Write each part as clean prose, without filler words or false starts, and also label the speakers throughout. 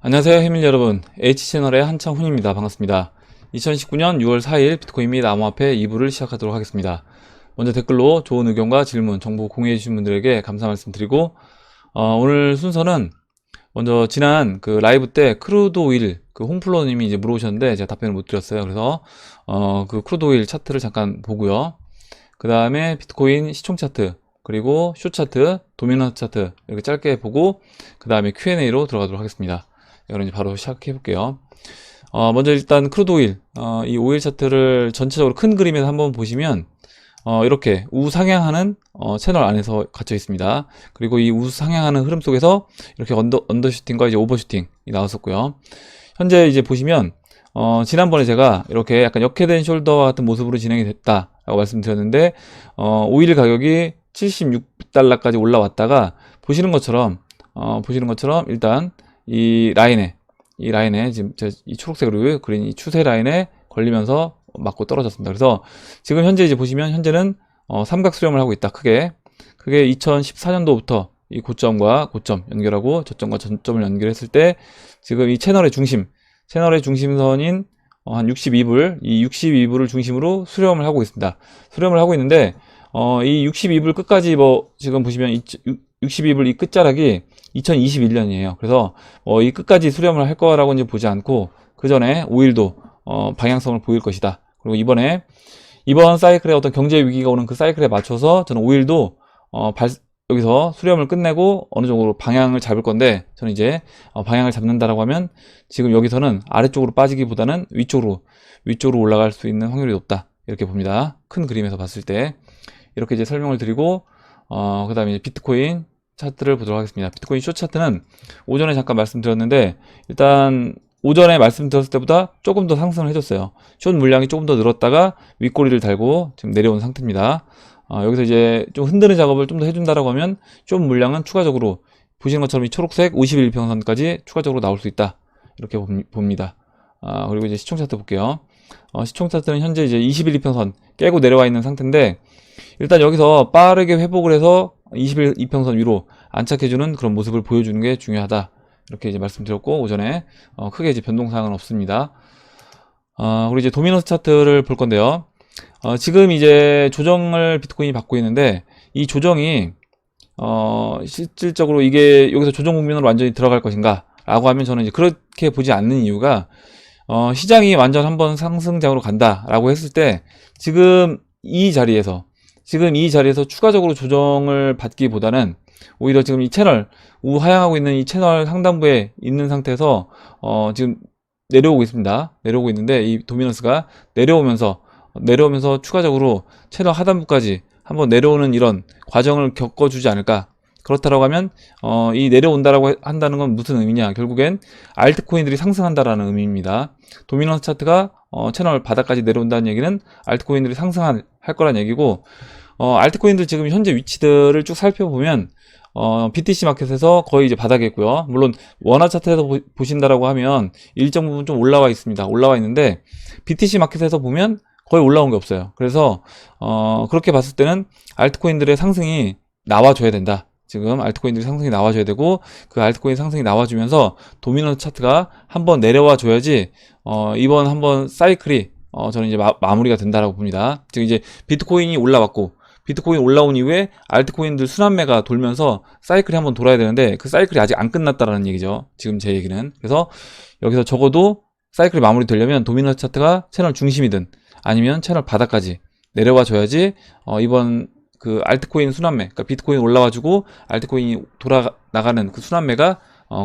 Speaker 1: 안녕하세요 해밀 여러분, H채널의 한창훈입니다. 반갑습니다. 2019년 6월 4일 비트코인 및 암호화폐 2부를 시작하도록 하겠습니다. 먼저 댓글로 좋은 의견과 질문, 정보 공유해 주신 분들에게 감사 말씀드리고 오늘 순서는 먼저 지난 그 라이브 때 크루드 오일 그 홍플로님이 이제 물어보셨는데 제가 답변을 못 드렸어요. 그래서 그 크루드 오일 차트를 잠깐 보고요. 그 다음에 비트코인 시총 차트, 그리고 쇼 차트, 도미넌트 차트 이렇게 짧게 보고 그 다음에 Q&A로 들어가도록 하겠습니다. 그럼 이제 바로 시작해 볼게요. 먼저 일단 크루드 오일, 이 오일 차트를 전체적으로 큰 그림에서 한번 보시면 이렇게 우상향하는 채널 안에서 갇혀 있습니다. 그리고 이 우상향하는 흐름 속에서 이렇게 언더슈팅과 이제 오버슈팅이 나왔었고요. 현재 이제 보시면 지난번에 제가 이렇게 약간 역회된 숄더와 같은 모습으로 진행이 됐다라고 말씀드렸는데 오일 가격이 76달러까지 올라왔다가 보시는 것처럼 일단 이 라인에 지금 이 초록색으로 그린 이 추세 라인에 걸리면서 맞고 떨어졌습니다. 그래서 지금 현재 이제 보시면 현재는 삼각 수렴을 하고 있다. 크게 2014년도부터 이 고점과 고점 연결하고 저점과 저점을 연결했을 때 지금 이 채널의 중심선인 한 62불, 이 62불을 중심으로 수렴을 하고 있습니다. 수렴을 하고 있는데 이 62불 끝까지 지금 보시면 62불 이 끝자락이 2021년이에요. 그래서 이 끝까지 수렴을 할 거라고 이제 보지 않고 그 전에 오일도 방향성을 보일 것이다. 그리고 이번 사이클에 어떤 경제 위기가 오는 그 사이클에 맞춰서 저는 오일도 여기서 수렴을 끝내고 어느 정도 방향을 잡을 건데, 저는 이제 방향을 잡는다라고 하면 지금 여기서는 아래쪽으로 빠지기보다는 위쪽으로 올라갈 수 있는 확률이 높다, 이렇게 봅니다. 큰 그림에서 봤을 때 이렇게 이제 설명을 드리고 그 다음에 비트코인 차트를 보도록 하겠습니다. 비트코인 쇼 차트는 오전에 잠깐 말씀드렸는데 일단 오전에 말씀드렸을 때보다 조금 더 상승을 해줬어요. 숏 물량이 조금 더 늘었다가 윗꼬리를 달고 지금 내려온 상태입니다. 여기서 이제 좀 흔드는 작업을 좀 더 해준다라고 하면 숏 물량은 추가적으로 보시는 것처럼 이 초록색 51평선까지 추가적으로 나올 수 있다, 이렇게 봅니다. 그리고 이제 시총 차트 볼게요. 시총 차트는 현재 이제 21이평선 깨고 내려와 있는 상태인데 일단 여기서 빠르게 회복을 해서 21이평선 위로 안착해주는 그런 모습을 보여주는 게 중요하다, 이렇게 이제 말씀드렸고 오전에 크게 이제 변동사항은 없습니다. 그리고 이제 도미넌트 차트를 볼 건데요. 지금 이제 조정을 비트코인이 받고 있는데 이 조정이 실질적으로 이게 여기서 조정 국면으로 완전히 들어갈 것인가 라고 하면 저는 이제 그렇게 보지 않는 이유가 시장이 완전 한번 상승장으로 간다 라고 했을 때 지금 이 자리에서 추가적으로 조정을 받기보다는 오히려 지금 이 채널 우하향하고 있는 이 채널 상단부에 있는 상태에서 지금 내려오고 있습니다. 내려오고 있는데 이 도미넌스가 내려오면서 추가적으로 채널 하단부까지 한번 내려오는 이런 과정을 겪어주지 않을까. 그렇다라고 하면 이 내려온다라고 한다는 건 무슨 의미냐, 결국엔 알트코인들이 상승한다라는 의미입니다. 도미넌스 차트가 채널 바닥까지 내려온다는 얘기는 알트코인들이 상승할 거란 얘기고, 알트코인들 지금 현재 위치들을 쭉 살펴보면 BTC 마켓에서 거의 이제 바닥에 있고요. 물론 원화 차트에서 보신다라고 하면 일정 부분 좀 올라와 있습니다. 올라와 있는데 BTC 마켓에서 보면 거의 올라온 게 없어요. 그래서 그렇게 봤을 때는 알트코인들의 상승이 나와줘야 된다. 지금 알트코인들이 상승이 나와줘야 되고, 그 알트코인 상승이 나와주면서 도미넌트 차트가 한번 내려와 줘야지 이번 한번 사이클이 저는 이제 마무리가 된다라고 봅니다. 즉 이제 비트코인이 올라왔고, 비트코인 올라온 이후에 알트코인들 순환매가 돌면서 사이클이 한번 돌아야 되는데 그 사이클이 아직 안 끝났다라는 얘기죠, 지금 제 얘기는. 그래서 여기서 적어도 사이클이 마무리 되려면 도미넌트 차트가 채널 중심이든 아니면 채널 바닥까지 내려와 줘야지 이번 그 알트코인 순환매, 그러니까 비트코인 올라와주고 알트코인이 돌아나가는 그 순환매가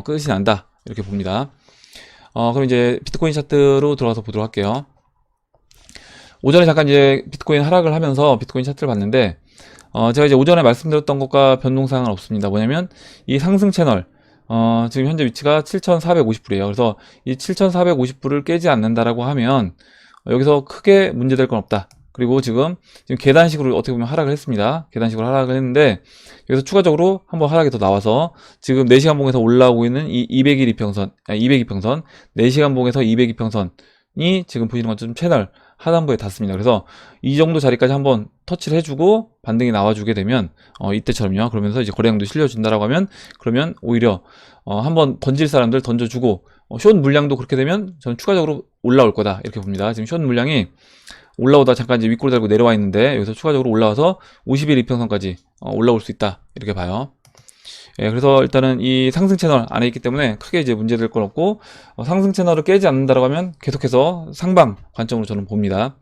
Speaker 1: 끝이 난다, 이렇게 봅니다. 그럼 이제 비트코인 차트로 들어가서 보도록 할게요. 오전에 잠깐 이제 비트코인 하락을 하면서 비트코인 차트를 봤는데 제가 이제 오전에 말씀드렸던 것과 변동사항은 없습니다. 뭐냐면 이 상승 채널 지금 현재 위치가 7450불이에요. 그래서 이 7450불을 깨지 않는다라고 하면 여기서 크게 문제될 건 없다. 그리고 지금 계단식으로 어떻게 보면 하락을 했습니다. 계단식으로 하락을 했는데 여기서 추가적으로 한번 하락이 더 나와서 지금 4시간 봉에서 올라오고 있는 이 200이평선, 4시간 봉에서 200이평선이 지금 보시는 것처럼 채널 하단부에 닿습니다. 그래서 이 정도 자리까지 한번 터치를 해주고 반등이 나와주게 되면 이때처럼요. 그러면서 이제 거래량도 실려준다라고 하면 그러면 오히려 한번 던질 사람들 던져주고 숏 물량도 그렇게 되면 저는 추가적으로 올라올 거다 이렇게 봅니다. 지금 숏 물량이 올라오다 잠깐 이제 윗골 달고 내려와 있는데 여기서 추가적으로 올라와서 50일 이평선까지 올라올 수 있다 이렇게 봐요. 예, 그래서 일단은 이 상승 채널 안에 있기 때문에 크게 이제 문제될 건 없고 상승 채널을 깨지 않는다라고 하면 계속해서 상방 관점으로 저는 봅니다.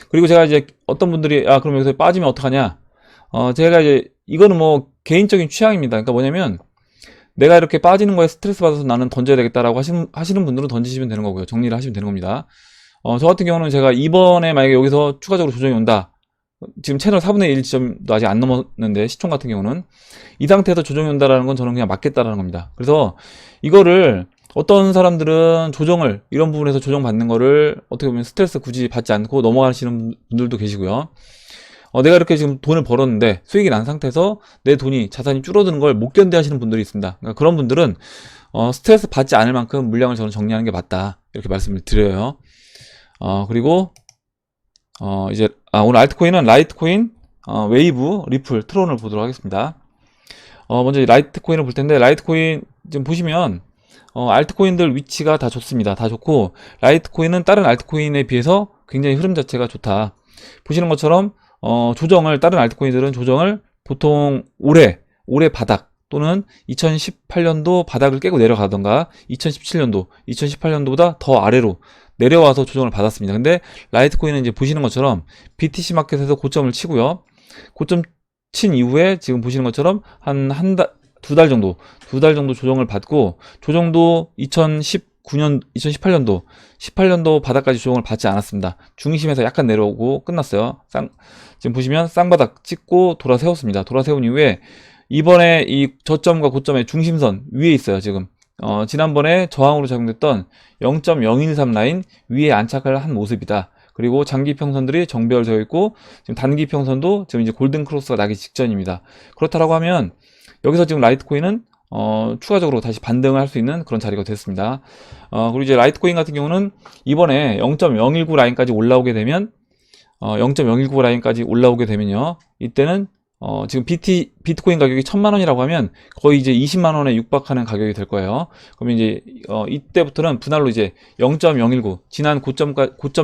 Speaker 1: 그리고 제가 이제 어떤 분들이 그럼 여기서 빠지면 어떡하냐? 제가 이제 이거는 뭐 개인적인 취향입니다. 그러니까 뭐냐면 내가 이렇게 빠지는 거에 스트레스 받아서 나는 던져야 되겠다라고 하시는 분들은 던지시면 되는 거고요. 정리를 하시면 되는 겁니다. 저 같은 경우는 제가 이번에 만약에 여기서 추가적으로 조정이 온다. 지금 채널 4분의 1 지점도 아직 안 넘었는데 시총 같은 경우는 이 상태에서 조정이 온다라는 건 저는 그냥 맞겠다라는 겁니다. 그래서 이거를 어떤 사람들은 조정을 이런 부분에서 조정받는 거를 어떻게 보면 스트레스 굳이 받지 않고 넘어가시는 분들도 계시고요. 내가 이렇게 지금 돈을 벌었는데 수익이 난 상태에서 내 돈이 자산이 줄어드는 걸 못 견뎌 하시는 분들이 있습니다. 그러니까 그런 분들은 스트레스 받지 않을 만큼 물량을 저는 정리하는 게 맞다 이렇게 말씀을 드려요. 그리고 이제 오늘 알트코인은 라이트코인, 웨이브, 리플, 트론을 보도록 하겠습니다. 먼저 라이트코인을 볼 텐데 라이트코인 지금 보시면 알트코인들 위치가 다 좋습니다. 다 좋고 라이트코인은 다른 알트코인에 비해서 굉장히 흐름 자체가 좋다. 보시는 것처럼 조정을 다른 알트코인들은 조정을 보통 올해 바닥 또는 2018년도 바닥을 깨고 내려가던가 2017년도, 2018년도보다 더 아래로 내려와서 조정을 받았습니다. 근데 라이트코인은 이제 보시는 것처럼 BTC 마켓에서 고점을 치고요. 고점 친 이후에 지금 보시는 것처럼 두 달 정도 조정을 받고 조정도 18년도 바닥까지 조정을 받지 않았습니다. 중심에서 약간 내려오고 끝났어요. 지금 보시면 쌍바닥 찍고 돌아세웠습니다. 돌아세운 이후에 이번에 이 저점과 고점의 중심선 위에 있어요. 지금 지난번에 저항으로 작용됐던 0.013 라인 위에 안착을 한 모습이다. 그리고 장기평선들이 정배열되어 있고 지금 단기평선도 지금 이제 골든 크로스가 나기 직전입니다. 그렇다라고 하면 여기서 지금 라이트코인은 추가적으로 다시 반등을 할 수 있는 그런 자리가 됐습니다. 그리고 이제 라이트코인 같은 경우는 이번에 0.019 라인까지 올라오게 되면 0.019 라인까지 올라오게 되면요. 이때는 지금 비트코인 가격이 1000만원이라고 하면 거의 이제 20만원에 육박하는 가격이 될 거예요. 그러면 이제 이때부터는 분할로 이제 0.019 지난 고점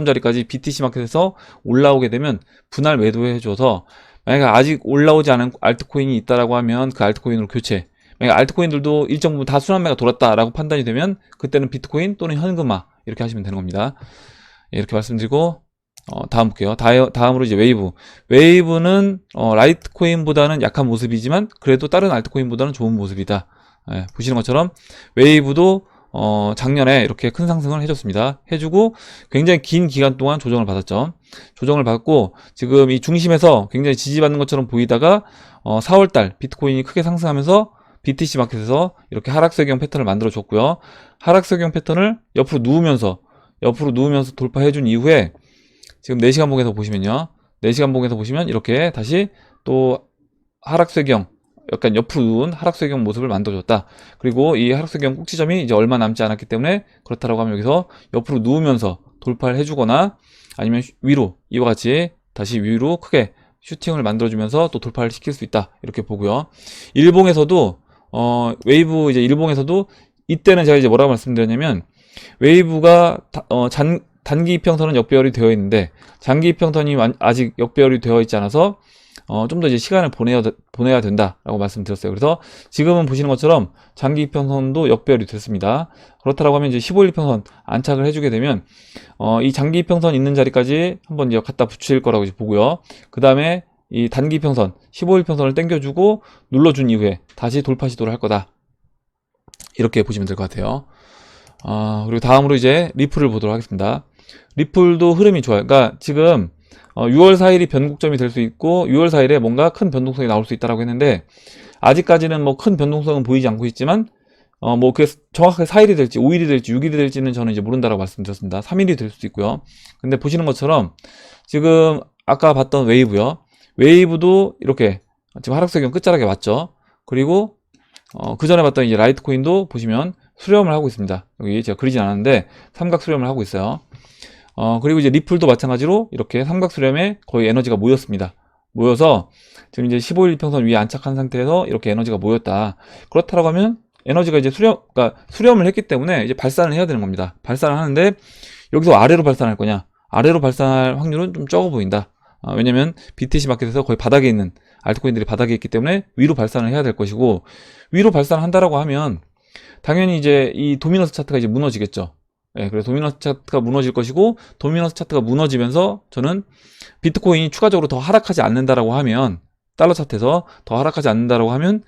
Speaker 1: 자리까지 BTC 마켓에서 올라오게 되면 분할 매도해줘서 만약에 아직 올라오지 않은 알트코인이 있다라고 하면 그 알트코인으로 교체. 만약에 알트코인들도 일정 부분 다 순환매가 돌았다라고 판단이 되면 그때는 비트코인 또는 현금화 이렇게 하시면 되는 겁니다. 이렇게 말씀드리고 다음 볼게요. 다음으로 이제 웨이브는 라이트코인보다는 약한 모습이지만 그래도 다른 알트코인보다는 좋은 모습이다. 보시는 것처럼 웨이브도 작년에 이렇게 큰 상승을 해줬습니다. 해주고 굉장히 긴 기간 동안 조정을 받았죠. 조정을 받고 지금 이 중심에서 굉장히 지지받는 것처럼 보이다가 4월달 비트코인이 크게 상승하면서 BTC 마켓에서 이렇게 하락세경 패턴을 만들어 줬고요. 하락세경 패턴을 옆으로 누우면서 돌파해준 이후에 지금 4시간 봉에서 보시면요. 4시간 봉에서 보시면 이렇게 다시 또 하락세경 약간 옆으로 누운 하락세경 모습을 만들어줬다. 그리고 이 하락세경 꼭지점이 이제 얼마 남지 않았기 때문에 그렇다라고 하면 여기서 옆으로 누우면서 돌파를 해주거나 아니면 위로 이와 같이 다시 위로 크게 슈팅을 만들어주면서 또 돌파를 시킬 수 있다. 이렇게 보고요. 일봉에서도 웨이브 이제 일봉에서도 이때는 제가 이제 뭐라고 말씀드렸냐면 웨이브가 단기 이평선은 역배열이 되어 있는데 장기 이평선이 아직 역배열이 되어 있지 않아서 좀 더 이제 시간을 보내야 된다라고 말씀드렸어요. 그래서 지금은 보시는 것처럼 장기 이평선도 역배열이 됐습니다. 그렇다라고 하면 이제 15일 이평선 안착을 해주게 되면 이 장기 이평선 있는 자리까지 한번 이제 갖다 붙일 거라고 이제 보고요. 그 다음에 이 단기 이평선 15일 평선을 당겨주고 눌러준 이후에 다시 돌파 시도를 할 거다. 이렇게 보시면 될 것 같아요. 그리고 다음으로 이제 리플을 보도록 하겠습니다. 리플도 흐름이 좋아요. 그러니까 지금 6월 4일이 변곡점이 될 수 있고 6월 4일에 뭔가 큰 변동성이 나올 수 있다라고 했는데 아직까지는 뭐 큰 변동성은 보이지 않고 있지만 뭐 그게 정확하게 4일이 될지 5일이 될지 6일이 될지는 저는 이제 모른다라고 말씀드렸습니다. 3일이 될 수도 있고요. 근데 보시는 것처럼 지금 아까 봤던 웨이브요. 웨이브도 이렇게 지금 하락세경 끝자락에 왔죠. 그리고 그 전에 봤던 이제 라이트코인도 보시면 수렴을 하고 있습니다. 여기 제가 그리진 않았는데 삼각 수렴을 하고 있어요. 그리고 이제 리플도 마찬가지로 이렇게 삼각수렴에 거의 에너지가 모였습니다. 모여서 지금 이제 15일 이평선 위에 안착한 상태에서 이렇게 에너지가 모였다. 그렇다고 하면 에너지가 이제 그러니까 수렴을 했기 때문에 이제 발산을 해야 되는 겁니다. 발산을 하는데 여기서 아래로 발산할 거냐? 아래로 발산할 확률은 좀 적어 보인다. 왜냐면 BTC 마켓에서 거의 바닥에 있는 알트코인들이 바닥에 있기 때문에 위로 발산을 해야 될 것이고, 위로 발산한다라고 하면 당연히 이제 이 도미너스 차트가 이제 무너지겠죠. 예, 그래서 도미너스 차트가 무너질 것이고, 도미너스 차트가 무너지면서 저는 비트코인이 추가적으로 더 하락하지 않는다라고 하면, 달러 차트에서 더 하락하지 않는다라고 하면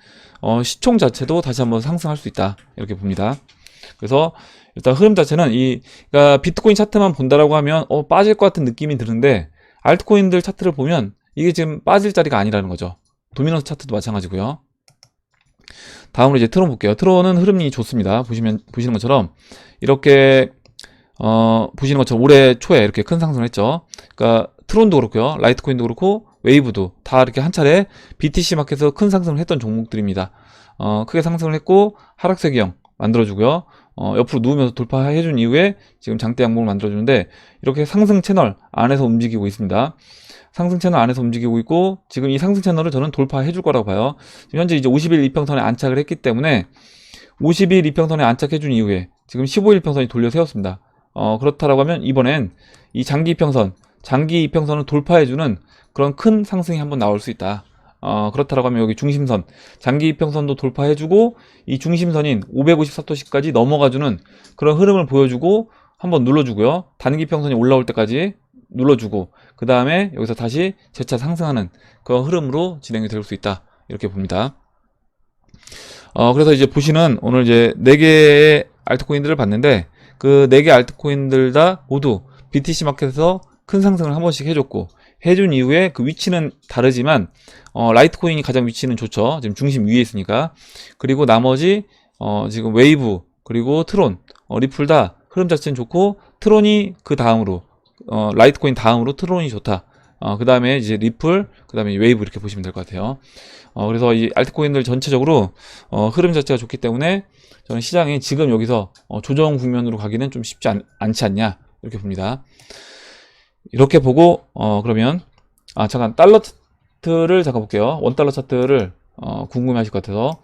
Speaker 1: 시총 자체도 다시 한번 상승할 수 있다, 이렇게 봅니다. 그래서 일단 흐름 자체는 그러니까 비트코인 차트만 본다라고 하면 빠질 것 같은 느낌이 드는데, 알트코인들 차트를 보면 이게 지금 빠질 자리가 아니라는 거죠. 도미너스 차트도 마찬가지고요. 다음으로 이제 트론 볼게요. 트론은 흐름이 좋습니다. 보시는 것처럼 이렇게 보시는 것처럼 올해 초에 이렇게 큰 상승을 했죠. 그러니까 트론도 그렇고요, 라이트코인도 그렇고 웨이브도 다 이렇게 한 차례 BTC 마켓에서 큰 상승을 했던 종목들입니다. 크게 상승을 했고 하락세 기형 만들어주고요. 옆으로 누우면서 돌파해준 이후에 지금 장대 양봉을 만들어주는데, 이렇게 상승 채널 안에서 움직이고 있습니다. 상승 채널 안에서 움직이고 있고, 지금 이 상승 채널을 저는 돌파해 줄 거라고 봐요. 지금 현재 이제 50일 이평선에 안착을 했기 때문에 50일 이평선에 안착해 준 이후에 지금 15일 이평선이 돌려 세웠습니다. 그렇다라고 하면 이번엔 이 장기 이평선을 돌파해 주는 그런 큰 상승이 한번 나올 수 있다. 그렇다라고 하면 여기 중심선, 장기 이평선도 돌파해주고 이 중심선인 554도씨까지 넘어가주는 그런 흐름을 보여주고 한번 눌러주고요. 단기 이평선이 올라올 때까지 눌러주고, 그 다음에 여기서 다시 재차 상승하는 그런 흐름으로 진행이 될 수 있다, 이렇게 봅니다. 그래서 이제 보시는 오늘 이제 4개의 알트코인들을 봤는데, 그 4개 알트코인들 다 모두 BTC 마켓에서 큰 상승을 한 번씩 해준 이후에 그 위치는 다르지만 라이트코인이 가장 위치는 좋죠. 지금 중심 위에 있으니까. 그리고 나머지 지금 웨이브 그리고 트론, 리플 다 흐름 자체는 좋고, 트론이 그 다음으로 라이트코인 다음으로 트론이 좋다. 그 다음에 이제 리플, 그 다음에 웨이브, 이렇게 보시면 될 것 같아요. 그래서 이 알트코인들 전체적으로 흐름 자체가 좋기 때문에 저는 시장이 지금 여기서 조정 국면으로 가기는 좀 쉽지 않지 않냐, 이렇게 봅니다. 이렇게 보고 그러면 잠깐 달러 차트를 잠깐 볼게요. 원달러 차트를 궁금해 하실 것 같아서,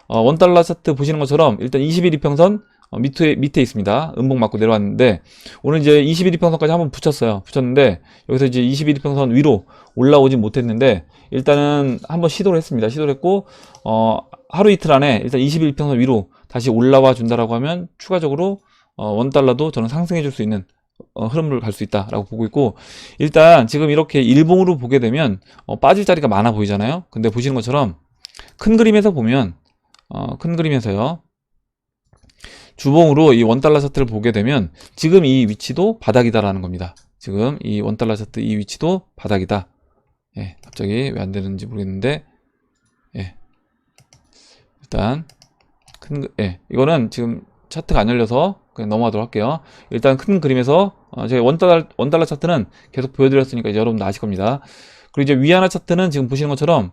Speaker 1: 원달러 차트 보시는 것처럼 일단 21 이평선 밑에 있습니다. 음봉 맞고 내려왔는데, 오늘 이제 21 이평선까지 한번 붙였는데 여기서 이제 21 이평선 위로 올라오진 못했는데, 일단은 한번 시도를 했습니다. 시도를 했고 하루 이틀 안에 일단 21 이평선 위로 다시 올라와 준다라고 하면 추가적으로 원달러도 저는 상승해 줄 수 있는 흐름을 갈 수 있다라고 보고 있고, 일단 지금 이렇게 일봉으로 보게 되면 빠질 자리가 많아 보이잖아요. 근데 보시는 것처럼 큰 그림에서 보면 큰 그림에서요, 주봉으로 이 원달러 차트를 보게 되면 지금 이 위치도 바닥이다라는 겁니다. 지금 이 원달러 차트 이 위치도 바닥이다. 예, 갑자기 왜 안 되는지 모르겠는데, 예, 일단 이거는 지금 차트가 안 열려서 그냥 넘어가도록 할게요. 일단 큰 그림에서 제가 원달러 차트는 계속 보여드렸으니까 이제 여러분도 아실 겁니다. 그리고 이제 위안화 차트는 지금 보시는 것처럼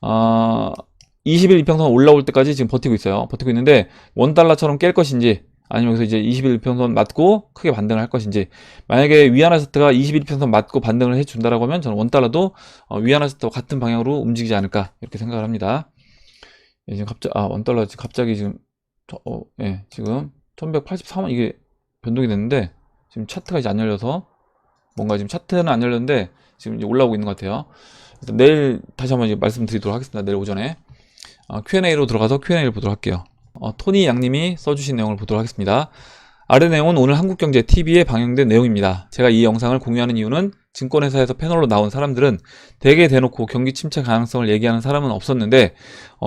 Speaker 1: 20일 이평선 올라올 때까지 지금 버티고 있어요. 버티고 있는데 원달러처럼 깰 것인지, 아니면 여기서 이제 20일 이평선 맞고 크게 반등을 할 것인지. 만약에 위안화 차트가 20일 이평선 맞고 반등을 해준다라고 하면 저는 원달러도 위안화 차트와 같은 방향으로 움직이지 않을까, 이렇게 생각을 합니다. 예, 지금 원달러 갑자기 지금 지금 1184만 이게 변동이 됐는데, 지금 차트가 이제 안 열려서 뭔가 지금 차트는 안 열렸는데 지금 이제 올라오고 있는 것 같아요. 일단 내일 다시 한번 이제 말씀드리도록 하겠습니다. 내일 오전에 Q&A로 들어가서 Q&A를 보도록 할게요. 토니 양님이 써주신 내용을 보도록 하겠습니다. 아래 내용은 오늘 한국경제TV에 방영된 내용입니다. 제가 이 영상을 공유하는 이유는 증권회사에서 패널로 나온 사람들은 대개 대놓고 경기 침체 가능성을 얘기하는 사람은 없었는데,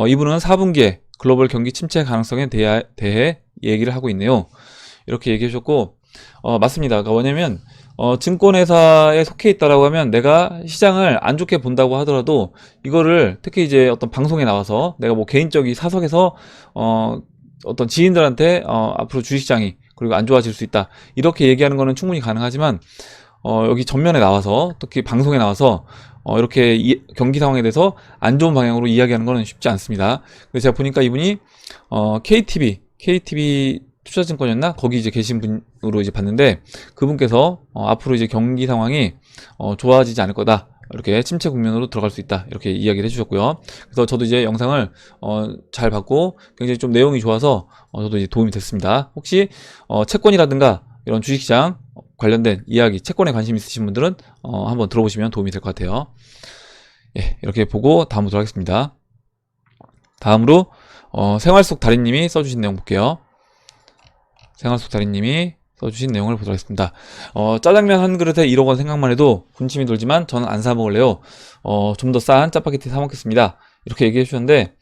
Speaker 1: 이분은 4분기에 글로벌 경기 침체 가능성에 대해 얘기를 하고 있네요. 이렇게 얘기해 주셨고, 맞습니다. 그러니까 뭐냐면 증권회사에 속해 있다라고 하면 내가 시장을 안 좋게 본다고 하더라도 이거를 특히 이제 어떤 방송에 나와서 내가 뭐 개인적인 사석에서 어떤 지인들한테 앞으로 주식시장이 그리고 안 좋아질 수 있다, 이렇게 얘기하는 거는 충분히 가능하지만 여기 전면에 나와서, 특히 방송에 나와서 이렇게 경기 상황에 대해서 안 좋은 방향으로 이야기하는 거는 쉽지 않습니다. 그래서 제가 보니까 이분이 KTV 투자증권이었나? 거기 이제 계신 분으로 이제 봤는데, 그분께서 앞으로 이제 경기 상황이 좋아지지 않을 거다. 이렇게 침체 국면으로 들어갈 수 있다. 이렇게 이야기를 해주셨고요. 그래서 저도 이제 영상을 잘 봤고 굉장히 좀 내용이 좋아서 저도 이제 도움이 됐습니다. 혹시 채권이라든가 이런 주식시장 관련된 이야기, 채권에 관심 있으신 분들은 한번 들어보시면 도움이 될 것 같아요. 예, 이렇게 보고 다음으로 하겠습니다. 다음으로 생활 속 달인님이 써주신 내용 볼게요. 생활 속 달인님이 써주신 내용을 보도록 하겠습니다. 짜장면 한 그릇에 1억 원 생각만 해도 군침이 돌지만 저는 안 사 먹을래요. 좀 더 싼 짜파게티 사 먹겠습니다. 이렇게 얘기해 주셨는데,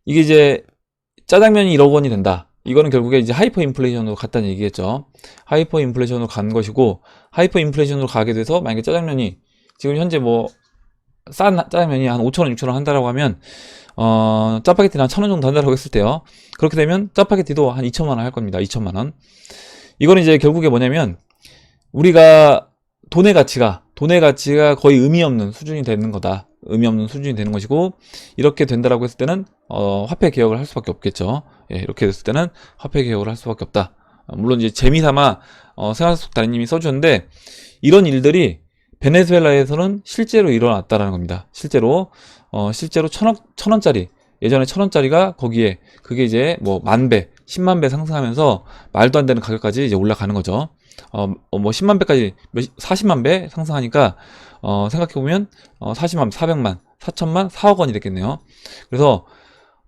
Speaker 1: 이게 이제 짜장면이 1억 원이 된다. 이거는 결국에 이제 하이퍼 인플레이션으로 갔다는 얘기겠죠. 하이퍼 인플레이션으로 간 것이고, 하이퍼 인플레이션으로 가게 돼서 만약에 짜장면이 지금 현재 뭐 싼 짜장면이 한 5,000원, 6,000원 한다라고 하면 짜파게티는 한 1,000원 정도 한다라고 했을 때요. 그렇게 되면 짜파게티도 한 2천만 원 할 겁니다. 2천만 원. 이거는 이제 결국에 뭐냐면 우리가 돈의 가치가 거의 의미 없는 수준이 되는 거다. 의미 없는 수준이 되는 것이고, 이렇게 된다라고 했을 때는 화폐 개혁을 할 수밖에 없겠죠. 예, 이렇게 됐을 때는 화폐 개혁을 할 수밖에 없다. 물론 이제 재미삼아 생활 속 달인님이 써주셨는데, 이런 일들이 베네수엘라에서는 실제로 일어났다라는 겁니다. 실제로 1,000원짜리, 예전에 1,000원짜리가 거기에 그게 이제 뭐 10,000배, 10만 배 상승하면서 말도 안 되는 가격까지 이제 올라가는 거죠. 뭐 10만 배까지 40만 배 상승하니까 생각해 보면 40만, 400만, 4천만, 4억 원이 됐겠네요. 그래서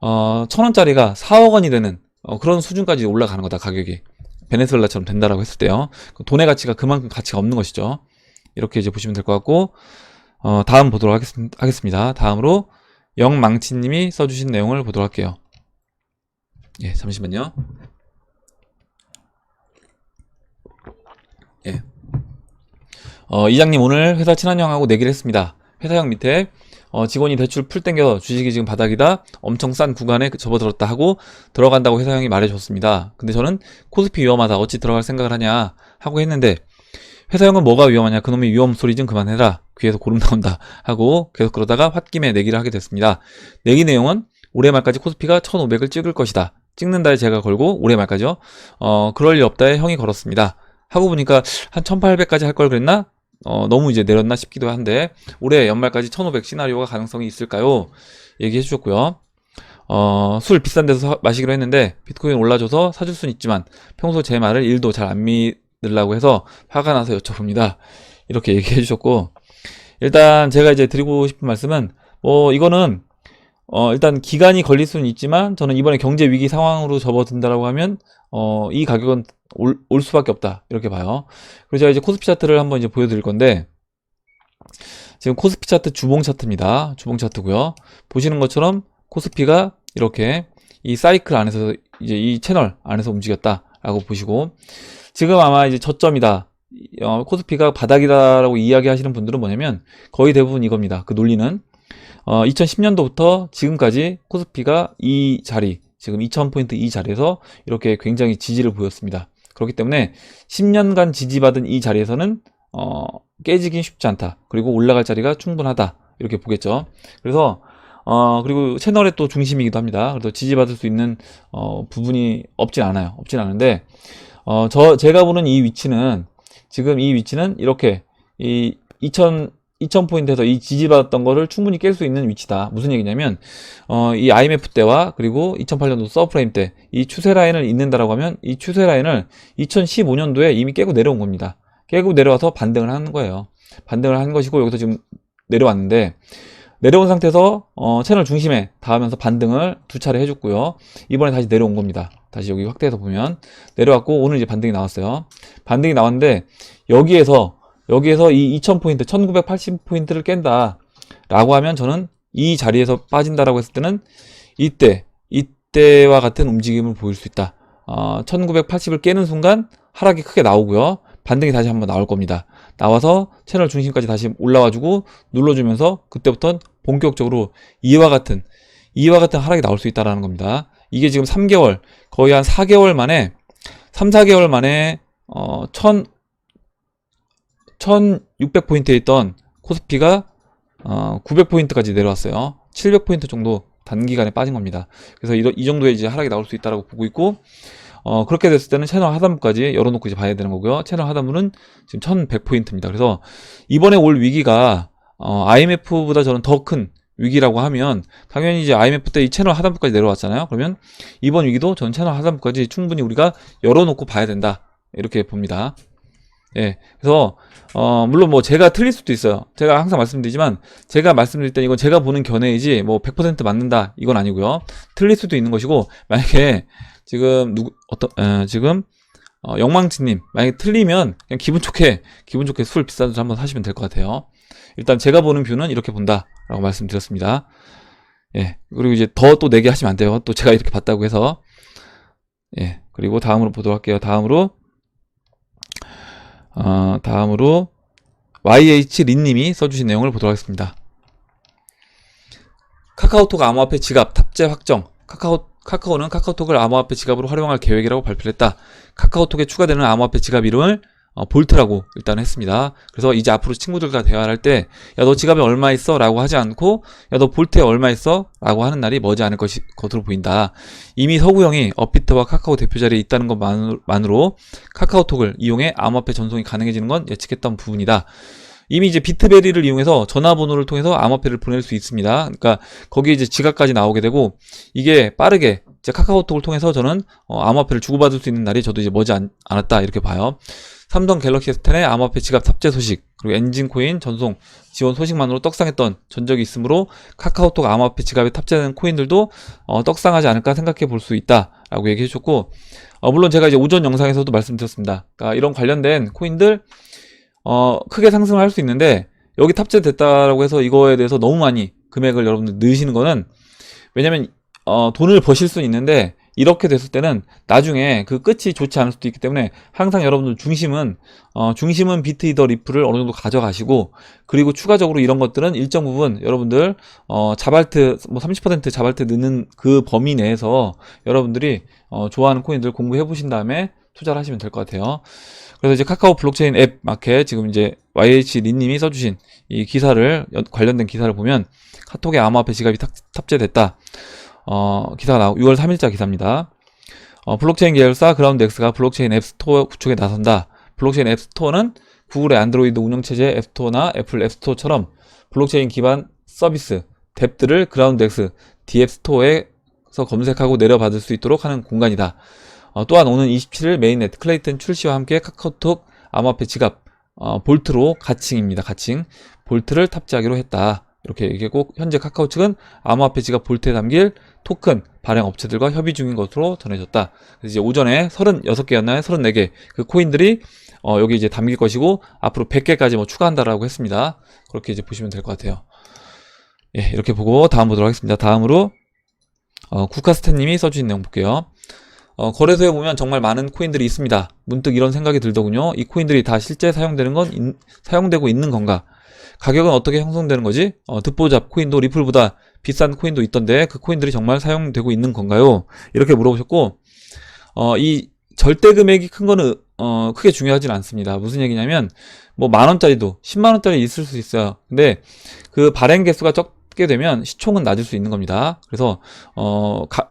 Speaker 1: 1,000원짜리가 4억 원이 되는 그런 수준까지 올라가는 거다, 가격이. 베네수엘라처럼 된다라고 했을 때요. 돈의 가치가 그만큼 가치가 없는 것이죠. 이렇게 이제 보시면 될 것 같고, 다음 보도록 하겠습니다. 다음으로 영망치님이 써주신 내용을 보도록 할게요. 예, 잠시만요. 예. 이장님, 오늘 회사 친한 형하고 내기를 했습니다. 회사 형 밑에 직원이 대출 풀 땡겨 주식이 지금 바닥이다, 엄청 싼 구간에 접어들었다 하고 들어간다고 회사 형이 말해줬습니다. 근데 저는 코스피 위험하다, 어찌 들어갈 생각을 하냐 하고 했는데, 회사 형은 뭐가 위험하냐, 그놈의 위험 소리 좀 그만해라, 귀에서 고름 나온다 하고 계속 그러다가 홧김에 내기를 하게 됐습니다. 내기 내용은 올해 말까지 코스피가 1,500을 찍을 것이다, 찍는다에 제가 걸고, 올해 말까지요. 그럴 일 없다에 형이 걸었습니다. 하고 보니까 한 1,800까지 할 걸 그랬나? 너무 이제 내렸나 싶기도 한데, 올해 연말까지 1,500 시나리오가 가능성이 있을까요? 얘기해 주셨고요. 술 비싼 데서 마시기로 했는데 비트코인 올라줘서 사줄 순 있지만 평소 제 말을 1도 잘 안 믿으려고 해서 화가 나서 여쭤봅니다. 이렇게 얘기해 주셨고, 일단 제가 이제 드리고 싶은 말씀은, 이거는 일단 기간이 걸릴 수는 있지만 저는 이번에 경제 위기 상황으로 접어든다라고 하면 이 가격은 올 수밖에 없다, 이렇게 봐요. 그리고 제가 이제 코스피 차트를 한번 이제 보여드릴 건데, 지금 코스피 차트 주봉 차트입니다. 주봉 차트고요. 보시는 것처럼 코스피가 이렇게 이 사이클 안에서, 이제 이 채널 안에서 움직였다라고 보시고, 지금 아마 이제 저점이다, 코스피가 바닥이다라고 이야기하시는 분들은 뭐냐면 거의 대부분 이겁니다. 그 논리는 2010년도부터 지금까지 코스피가 이 자리, 지금 2000포인트 이 자리에서 이렇게 굉장히 지지를 보였습니다. 그렇기 때문에 10년간 지지받은 이 자리에서는 깨지긴 쉽지 않다, 그리고 올라갈 자리가 충분하다, 이렇게 보겠죠. 그래서 그리고 채널의 또 중심이기도 합니다. 그래서 지지받을 수 있는 부분이 없진 않은데, 제가 보는 이 위치는, 지금 이 위치는 이렇게 이 2000포인트에서 이 지지받았던 거를 충분히 깰 수 있는 위치다. 무슨 얘기냐면 이 IMF 때와 그리고 2008년도 서브프라임 때 이 추세 라인을 잇는다라고 하면, 이 추세 라인을 2015년도에 이미 깨고 내려온 겁니다. 깨고 내려와서 반등을 하는 거예요. 반등을 한 것이고, 여기서 지금 내려왔는데, 내려온 상태에서 채널 중심에 닿으면서 반등을 두 차례 해줬고요. 이번에 다시 내려온 겁니다. 다시 여기 확대해서 보면 내려왔고, 오늘 이제 반등이 나왔어요. 반등이 나왔는데, 여기에서 이 2000포인트, 1980포인트를 깬다 라고 하면, 저는 이 자리에서 빠진다라고 했을 때는 이때와 같은 움직임을 보일 수 있다. 1980을 깨는 순간 하락이 크게 나오고요. 반등이 다시 한번 나올 겁니다. 나와서 채널 중심까지 다시 올라와주고 눌러주면서 그때부터는 본격적으로 이와 같은 하락이 나올 수 있다라는 겁니다. 이게 지금 3개월, 거의 한 4개월 만에, 4개월 만에 1600포인트에 있던 코스피가 900포인트까지 내려왔어요. 700포인트 정도 단기간에 빠진 겁니다. 그래서 이 정도의 이제 하락이 나올 수 있다라고 보고 있고, 그렇게 됐을 때는 채널 하단부까지 열어놓고 이제 봐야 되는 거고요. 채널 하단부는 지금 1100포인트입니다. 그래서 이번에 올 위기가 IMF보다 저는 더 큰 위기라고 하면 당연히 이제 IMF 때 이 채널 하단부까지 내려왔잖아요. 그러면 이번 위기도 저는 채널 하단부까지 충분히 우리가 열어놓고 봐야 된다. 이렇게 봅니다. 예. 그래서 물론 뭐 제가 틀릴 수도 있어요. 제가 항상 말씀드리지만 제가 말씀드릴 때 이건 제가 보는 견해이지 뭐 100% 맞는다 이건 아니고요. 틀릴 수도 있는 것이고 만약에 지금 지금 영망치님 만약에 틀리면 그냥 기분 좋게 술 비싼 술 한번 사시면 될 것 같아요. 일단 제가 보는 뷰는 이렇게 본다라고 말씀드렸습니다. 예. 그리고 이제 더 또 내게 하시면 안 돼요. 또 제가 이렇게 봤다고 해서. 예. 그리고 다음으로 보도록 할게요. 다음으로 YH린님이 써주신 내용을 보도록 하겠습니다. 카카오톡 암호화폐 지갑 탑재 확정. 카카오는 카카오톡을 암호화폐 지갑으로 활용할 계획이라고 발표를 했다. 카카오톡에 추가되는 암호화폐 지갑 이름을 볼트라고 일단 했습니다. 그래서 이제 앞으로 친구들과 대화를 할 때 야 너 지갑에 얼마 있어? 라고 하지 않고 야 너 볼트에 얼마 있어? 라고 하는 날이 머지 않을 것으로 보인다. 이미 서구형이 업비트와 카카오 대표 자리에 있다는 것만으로 카카오톡을 이용해 암호화폐 전송이 가능해지는 건 예측했던 부분이다. 이미 이제 비트베리를 이용해서 전화번호를 통해서 암호화폐를 보낼 수 있습니다. 그러니까 거기에 이제 지갑까지 나오게 되고 이게 빠르게 이제 카카오톡을 통해서 저는 암호화폐를 주고받을 수 있는 날이 저도 이제 머지 않았다 이렇게 봐요. 삼성 갤럭시 S10의 암호화폐 지갑 탑재 소식 그리고 엔진 코인 전송 지원 소식만으로 떡상했던 전적이 있으므로 카카오톡 암호화폐 지갑에 탑재된 코인들도 떡상하지 않을까 생각해 볼 수 있다라고 얘기해 주셨고 물론 제가 이제 오전 영상에서도 말씀드렸습니다. 그러니까 이런 관련된 코인들 크게 상승을 할 수 있는데 여기 탑재됐다라고 해서 이거에 대해서 너무 많이 금액을 여러분들 넣으시는 거는 왜냐면 돈을 버실 수는 있는데 이렇게 됐을 때는 나중에 그 끝이 좋지 않을 수도 있기 때문에 항상 여러분들 중심은 비트 이더 리플을 어느 정도 가져가시고 그리고 추가적으로 이런 것들은 일정 부분 여러분들 자발트 뭐 30% 자발트 넣는 그 범위 내에서 여러분들이 좋아하는 코인들 공부해 보신 다음에 투자를 하시면 될 것 같아요. 그래서 이제 카카오 블록체인 앱 마켓 지금 이제 YH린님이 써주신 이 기사를 관련된 기사를 보면 카톡에 암호화폐 지갑이 탑재됐다. 기사가 6월 3일자 기사입니다. 블록체인 계열사 그라운드X가 블록체인 앱스토어 구축에 나선다. 블록체인 앱스토어는 구글의 안드로이드 운영체제 앱스토어나 애플 앱스토어처럼 블록체인 기반 서비스 덱들을 그라운드X D앱스토어에서 검색하고 내려받을 수 있도록 하는 공간이다. 또한 오는 27일 메인넷 클레이튼 출시와 함께 카카오톡 암호화폐 지갑 볼트로 가칭입니다. 가칭 볼트를 탑재하기로 했다. 이렇게 얘기했고 현재 카카오 측은 암호화폐 지갑 볼트에 담길 토큰 발행 업체들과 협의 중인 것으로 전해졌다. 그래서 이제 오전에 36개였나요? 34개 그 코인들이 여기 이제 담길 것이고 앞으로 100개까지 뭐 추가한다라고 했습니다. 그렇게 이제 보시면 될 것 같아요. 예, 이렇게 보고 다음 보도록 하겠습니다. 다음으로 국카스텐님이 써주신 내용 볼게요. 거래소에 보면 정말 많은 코인들이 있습니다. 문득 이런 생각이 들더군요. 이 코인들이 다 실제 사용되고 있는 건가? 가격은 어떻게 형성되는 거지? 듣보잡 코인도 리플보다 비싼 코인도 있던데 그 코인들이 정말 사용되고 있는 건가요? 이렇게 물어보셨고 이 절대 금액이 큰 거는 크게 중요하진 않습니다. 무슨 얘기냐면 뭐 10,000원짜리도 10만원짜리 있을 수 있어요. 근데 그 발행 개수가 적게 되면 시총은 낮을 수 있는 겁니다. 그래서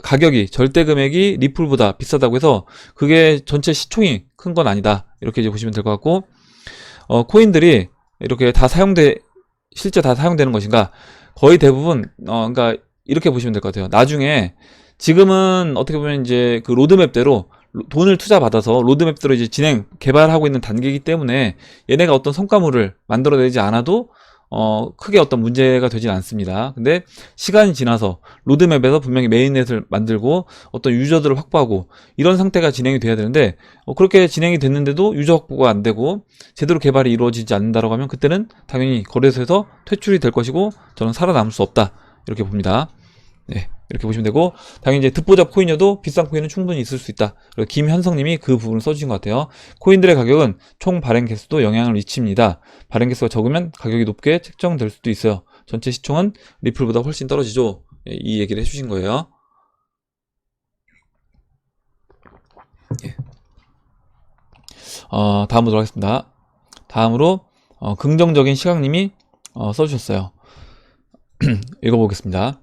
Speaker 1: 가격이 절대 금액이 리플보다 비싸다고 해서 그게 전체 시총이 큰 건 아니다. 이렇게 이제 보시면 될 것 같고 코인들이 이렇게 실제 다 사용되는 것인가? 거의 대부분, 그러니까 이렇게 보시면 될 것 같아요. 나중에, 지금은 어떻게 보면 이제 그 로드맵대로 돈을 투자받아서 로드맵대로 이제 개발하고 있는 단계이기 때문에 얘네가 어떤 성과물을 만들어내지 않아도 크게 어떤 문제가 되진 않습니다. 근데 시간이 지나서 로드맵에서 분명히 메인넷을 만들고 어떤 유저들을 확보하고 이런 상태가 진행이 돼야 되는데 그렇게 진행이 됐는데도 유저 확보가 안 되고 제대로 개발이 이루어지지 않는다라고 하면 그때는 당연히 거래소에서 퇴출이 될 것이고 저는 살아남을 수 없다 이렇게 봅니다. 네, 이렇게 보시면 되고 당연히 이제 듣보잡 코인이어도 비싼 코인은 충분히 있을 수 있다. 그리고 김현성님이 그 부분을 써주신 것 같아요. 코인들의 가격은 총 발행 개수도 영향을 미칩니다. 발행 개수가 적으면 가격이 높게 책정될 수도 있어요. 전체 시총은 리플보다 훨씬 떨어지죠. 이 얘기를 해주신 거예요. 예. 다음 보도록 하겠습니다. 다음으로 긍정적인 시각님이 써주셨어요. 읽어보겠습니다.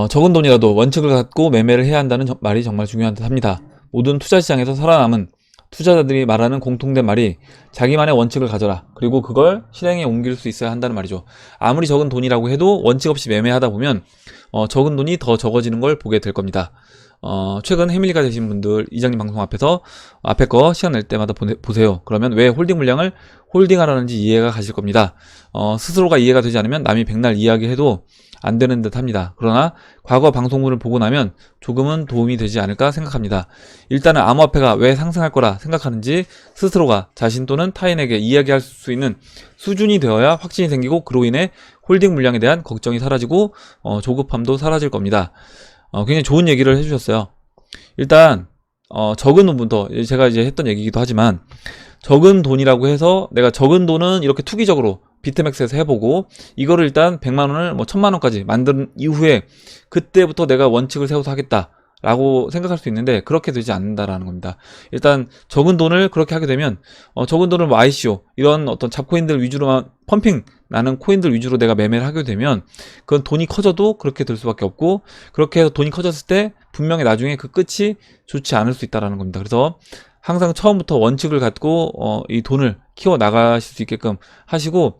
Speaker 1: 적은 돈이라도 원칙을 갖고 매매를 해야 한다는 말이 정말 중요한 듯 합니다. 모든 투자 시장에서 살아남은 투자자들이 말하는 공통된 말이 자기만의 원칙을 가져라. 그리고 그걸 실행에 옮길 수 있어야 한다는 말이죠. 아무리 적은 돈이라고 해도 원칙 없이 매매하다 보면 적은 돈이 더 적어지는 걸 보게 될 겁니다. 최근 해밀리가 되신 분들 이장님 방송 앞에 거 시간 낼 때마다 보세요. 그러면 왜 홀딩 물량을 홀딩하라는지 이해가 가실 겁니다. 스스로가 이해가 되지 않으면 남이 백날 이야기해도 안 되는 듯 합니다. 그러나 과거 방송물을 보고 나면 조금은 도움이 되지 않을까 생각합니다. 일단은 암호화폐가 왜 상승할 거라 생각하는지 스스로가 자신 또는 타인에게 이야기할 수 있는 수준이 되어야 확신이 생기고 그로 인해 홀딩 물량에 대한 걱정이 사라지고 조급함도 사라질 겁니다. 굉장히 좋은 얘기를 해주셨어요. 일단 적은 돈부터 제가 이제 했던 얘기이기도 하지만 적은 돈이라고 해서 내가 적은 돈은 이렇게 투기적으로 비트맥스에서 해보고 이거를 일단 100만원을 뭐 1000만원까지 만든 이후에 그때부터 내가 원칙을 세워서 하겠다 라고 생각할 수 있는데 그렇게 되지 않는다라는 겁니다. 일단 적은 돈을 그렇게 하게 되면 적은 돈을 뭐 ICO 이런 어떤 잡코인들 위주로만 펌핑 나는 코인들 위주로 내가 매매를 하게 되면 그건 돈이 커져도 그렇게 될 수밖에 없고 그렇게 해서 돈이 커졌을 때 분명히 나중에 그 끝이 좋지 않을 수 있다라는 겁니다. 그래서 항상 처음부터 원칙을 갖고 이 돈을 키워 나가실 수 있게끔 하시고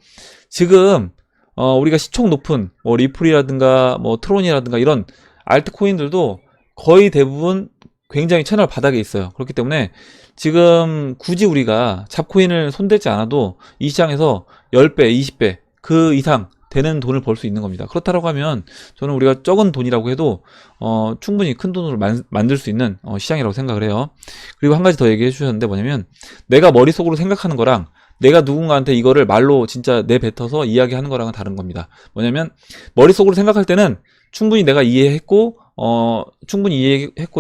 Speaker 1: 지금 우리가 시총 높은 뭐 리플이라든가 뭐 트론이라든가 이런 알트코인들도 거의 대부분 굉장히 채널 바닥에 있어요. 그렇기 때문에 지금 굳이 우리가 잡코인을 손대지 않아도 이 시장에서 10배, 20배 그 이상 되는 돈을 벌 수 있는 겁니다. 그렇다고 하면 저는 우리가 적은 돈이라고 해도 충분히 큰 돈으로 만들 수 있는 시장이라고 생각을 해요. 그리고 한 가지 더 얘기해 주셨는데 뭐냐면 내가 머릿속으로 생각하는 거랑 내가 누군가한테 이거를 말로 진짜 내뱉어서 이야기하는 거랑은 다른 겁니다. 뭐냐면 머릿속으로 생각할 때는 충분히 내가 이해했고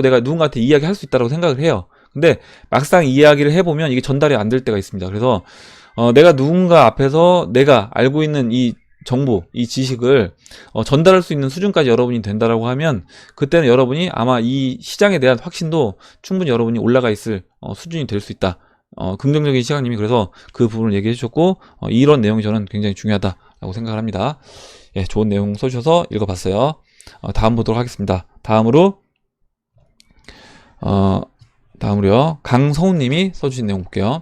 Speaker 1: 내가 누군가한테 이야기할 수 있다고 생각을 해요. 근데 막상 이야기를 해보면 이게 전달이 안 될 때가 있습니다. 그래서 내가 누군가 앞에서 내가 알고 있는 이 정보, 이 지식을 전달할 수 있는 수준까지 여러분이 된다라고 하면 그때는 여러분이 아마 이 시장에 대한 확신도 충분히 여러분이 올라가 있을 수준이 될 수 있다. 긍정적인 시각님이 그래서 그 부분을 얘기해 주셨고 이런 내용이 저는 굉장히 중요하다라고 생각을 합니다. 예, 좋은 내용 써주셔서 읽어봤어요. 다음 보도록 하겠습니다. 다음으로요 강성훈님이 써주신 내용 볼게요.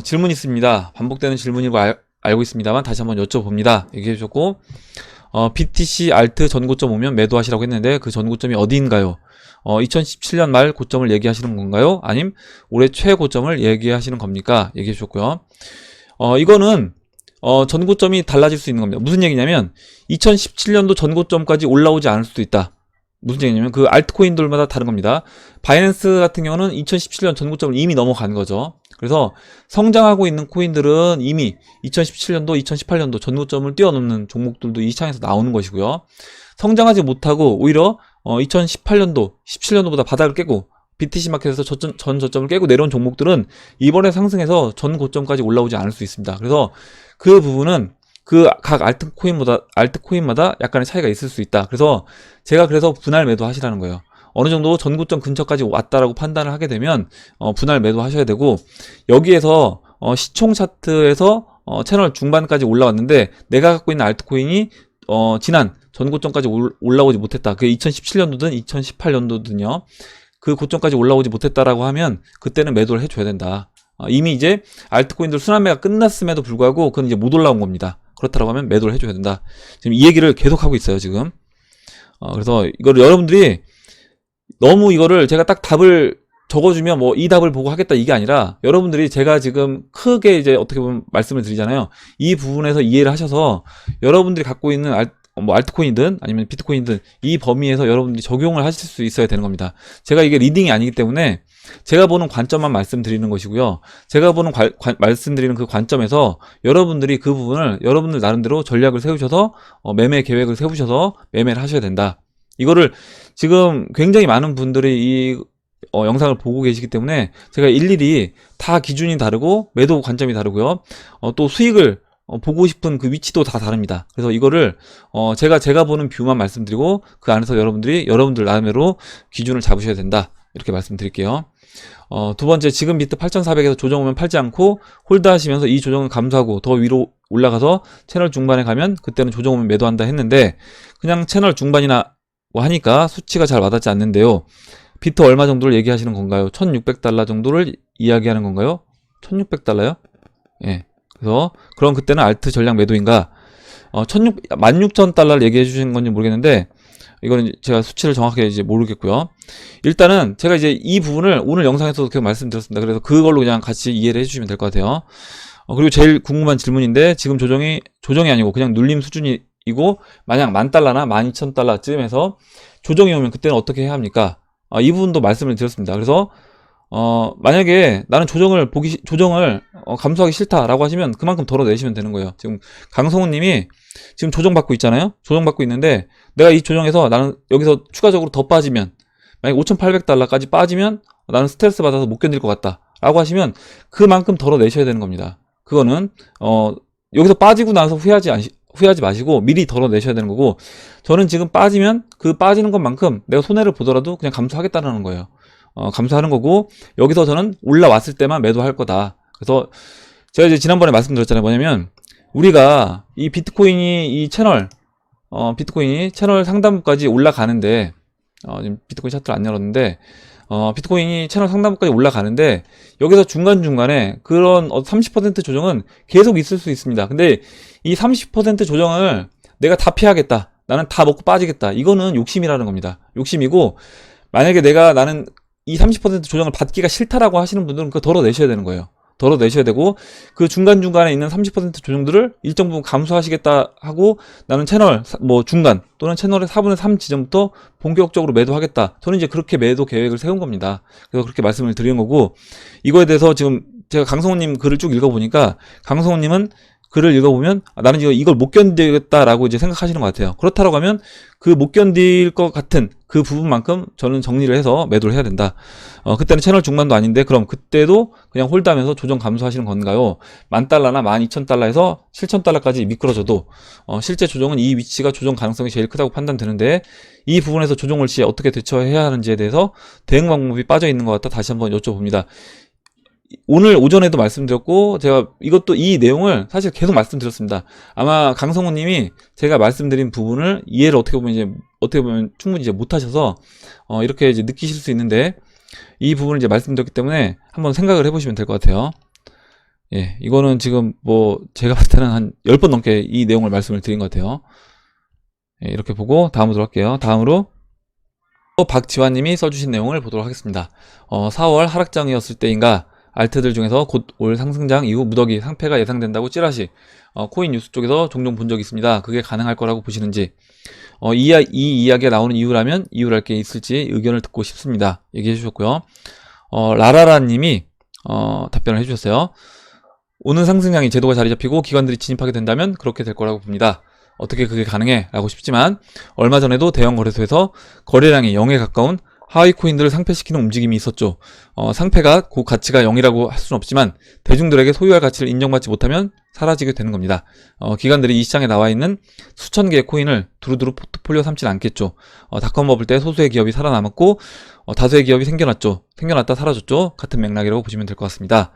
Speaker 1: 질문 있습니다. 반복되는 질문이고 알고 있습니다만 다시 한번 여쭤봅니다. 얘기해 주셨고 BTC 알트 전고점 오면 매도하시라고 했는데 그 전고점이 어디인가요? 2017년 말 고점을 얘기하시는 건가요? 아님 올해 최고점을 얘기하시는 겁니까? 얘기해 주셨고요. 이거는 전고점이 달라질 수 있는 겁니다. 무슨 얘기냐면 2017년도 전고점까지 올라오지 않을 수도 있다. 무슨 얘기냐면 그 알트코인들마다 다른 겁니다. 바이낸스 같은 경우는 2017년 전고점을 이미 넘어간 거죠. 그래서 성장하고 있는 코인들은 이미 2017년도, 2018년도 전고점을 뛰어넘는 종목들도 이 시장에서 나오는 것이고요. 성장하지 못하고 오히려 2018년도, 17년도보다 바닥을 깨고 BTC 마켓에서 전 저점을 깨고 내려온 종목들은 이번에 상승해서 전 고점까지 올라오지 않을 수 있습니다. 그래서 그 부분은 그 각 알트코인마다 약간의 차이가 있을 수 있다. 그래서 제가 분할 매도 하시라는 거예요. 어느 정도 전고점 근처까지 왔다라고 판단을 하게 되면 분할 매도 하셔야 되고 여기에서 시총 차트에서 채널 중반까지 올라왔는데 내가 갖고 있는 알트코인이 지난 전고점까지 올라오지 못했다. 그게 2017년도든 2018년도든요. 그 고점까지 올라오지 못했다라고 하면 그때는 매도를 해줘야 된다. 이미 이제 알트코인들 순환매가 끝났음에도 불구하고 그건 이제 못 올라온 겁니다. 그렇다고 하면 매도를 해줘야 된다. 지금 이 얘기를 계속 하고 있어요, 지금. 그래서 이거를 여러분들이 너무 이거를 제가 딱 답을 적어주면 뭐 이 답을 보고 하겠다 이게 아니라 여러분들이 제가 지금 크게 이제 어떻게 보면 말씀을 드리잖아요. 이 부분에서 이해를 하셔서 여러분들이 갖고 있는 알트코인이든 아니면 비트코인이든 이 범위에서 여러분들이 적용을 하실 수 있어야 되는 겁니다. 제가 이게 리딩이 아니기 때문에 제가 보는 관점만 말씀드리는 것이고요. 제가 보는 말씀드리는 그 관점에서 여러분들이 그 부분을 여러분들 나름대로 전략을 세우셔서 매매 계획을 세우셔서 매매를 하셔야 된다. 이거를 지금 굉장히 많은 분들이 이 영상을 보고 계시기 때문에 제가 일일이 다 기준이 다르고 매도 관점이 다르고요. 또 수익을 보고 싶은 그 위치도 다 다릅니다. 그래서 이거를 제가 보는 뷰만 말씀드리고 그 안에서 여러분들 나름대로 기준을 잡으셔야 된다. 이렇게 말씀드릴게요. 두 번째, 지금 비트 8,400에서 조정 오면 팔지 않고 홀드 하시면서 이 조정을 감수하고 더 위로 올라가서 채널 중반에 가면 그때는 조정 오면 매도한다 했는데 그냥 채널 중반이나 하니까 수치가 잘 와닿지 않는데요. 비트 얼마 정도를 얘기하시는 건가요? 1600달러 정도를 이야기하는 건가요? 1600달러요? 예. 그래서 그럼 그때는 알트 전략 매도인가? 16,000달러를 얘기해 주신 건지 모르겠는데 이거는 제가 수치를 정확하게 이제 모르겠고요. 일단은 제가 이제 이 부분을 오늘 영상에서도 계속 말씀드렸습니다. 그래서 그걸로 그냥 같이 이해를 해주시면 될 것 같아요. 그리고 제일 궁금한 질문인데 지금 조정이 아니고 그냥 눌림 수준이고 만약 10,000달러나 12,000달러쯤에서 조정이 오면 그때는 어떻게 해야 합니까? 이 부분도 말씀을 드렸습니다. 그래서 만약에 나는 조정을 감수하기 싫다라고 하시면 그만큼 덜어내시면 되는 거예요. 지금 강성훈 님이 지금 조정받고 있잖아요. 조정받고 있는데 내가 이 조정에서 나는 여기서 추가적으로 더 빠지면 만약 5,800달러까지 빠지면 나는 스트레스 받아서 못 견딜 것 같다 라고 하시면 그만큼 덜어내셔야 되는 겁니다. 그거는 여기서 빠지고 나서 후회하지 마시고 미리 덜어내셔야 되는 거고, 저는 지금 빠지면 그 빠지는 것만큼 내가 손해를 보더라도 그냥 감수하겠다는 거예요. 감수하는 거고, 여기서 저는 올라왔을 때만 매도할 거다. 그래서 제가 이제 지난번에 말씀드렸잖아요. 뭐냐면 우리가 이 비트코인이 비트코인이 채널 상단부까지 올라가는데 지금 비트코인 차트를 안 열었는데 비트코인이 채널 상단부까지 올라가는데 여기서 중간중간에 그런 30% 조정은 계속 있을 수 있습니다. 근데 이 30% 조정을 내가 다 피하겠다, 나는 다 먹고 빠지겠다, 이거는 욕심이라는 겁니다. 욕심이고, 만약에 나는 이 30% 조정을 받기가 싫다라고 하시는 분들은 그거 덜어내셔야 되는 거예요. 덜어내셔야 되고, 그 중간중간에 있는 30% 조정들을 일정 부분 감수하시겠다 하고, 나는 채널 중간 또는 채널의 4분의 3 지점부터 본격적으로 매도하겠다, 저는 이제 그렇게 매도 계획을 세운 겁니다. 그래서 그렇게 말씀을 드리는 거고, 이거에 대해서 지금 제가 강성호님 글을 쭉 읽어보니까 강성호님은 글을 읽어보면 나는 이걸 못 견디겠다라고 이제 생각하시는 것 같아요. 그렇다고 하면 그 못 견딜 것 같은 그 부분만큼 저는 정리를 해서 매도를 해야 된다. 그때는 채널 중반도 아닌데 그럼 그때도 그냥 홀드하면서 조정 감소하시는 건가요? 10,000달러나 12,000달러에서 7,000달러까지 미끄러져도 실제 조정은 이 위치가 조정 가능성이 제일 크다고 판단되는데, 이 부분에서 조정을 시 어떻게 대처해야 하는지에 대해서 대응 방법이 빠져 있는 것 같다 다시 한번 여쭤봅니다. 오늘 오전에도 말씀드렸고, 제가 이 내용을 사실 계속 말씀드렸습니다. 아마 강성호 님이 제가 말씀드린 부분을 이해를 어떻게 보면 충분히 이제 못하셔서 이렇게 이제 느끼실 수 있는데, 이 부분을 이제 말씀드렸기 때문에 한번 생각을 해보시면 될 것 같아요. 예, 이거는 지금 제가 봤을 때는 한 10번 넘게 이 내용을 말씀을 드린 것 같아요. 예, 이렇게 보고 다음으로 할게요. 다음으로 박지환 님이 써주신 내용을 보도록 하겠습니다. 4월 하락장이었을 때인가 알트들 중에서 곧 올 상승장 이후 무더기 상패가 예상된다고 찌라시 코인 뉴스 쪽에서 종종 본 적이 있습니다. 그게 가능할 거라고 보시는지, 이 이야기가 나오는 이유라면 이유랄 게 있을지 의견을 듣고 싶습니다. 얘기해 주셨고요. 라라라 님이 답변을 해주셨어요. 오는 상승장이 제도가 자리 잡히고 기관들이 진입하게 된다면 그렇게 될 거라고 봅니다. 어떻게 그게 가능해? 라고 싶지만 얼마 전에도 대형 거래소에서 거래량이 0에 가까운 하위 코인들을 상패시키는 움직임이 있었죠. 상패가 그 가치가 0이라고 할 수는 없지만 대중들에게 소유할 가치를 인정받지 못하면 사라지게 되는 겁니다. 기관들이 이 시장에 나와 있는 수천 개의 코인을 두루두루 포트폴리오 삼지는 않겠죠. 닷컴 버블 때 소수의 기업이 살아남았고 다수의 기업이 생겨났다 사라졌죠. 같은 맥락이라고 보시면 될 것 같습니다.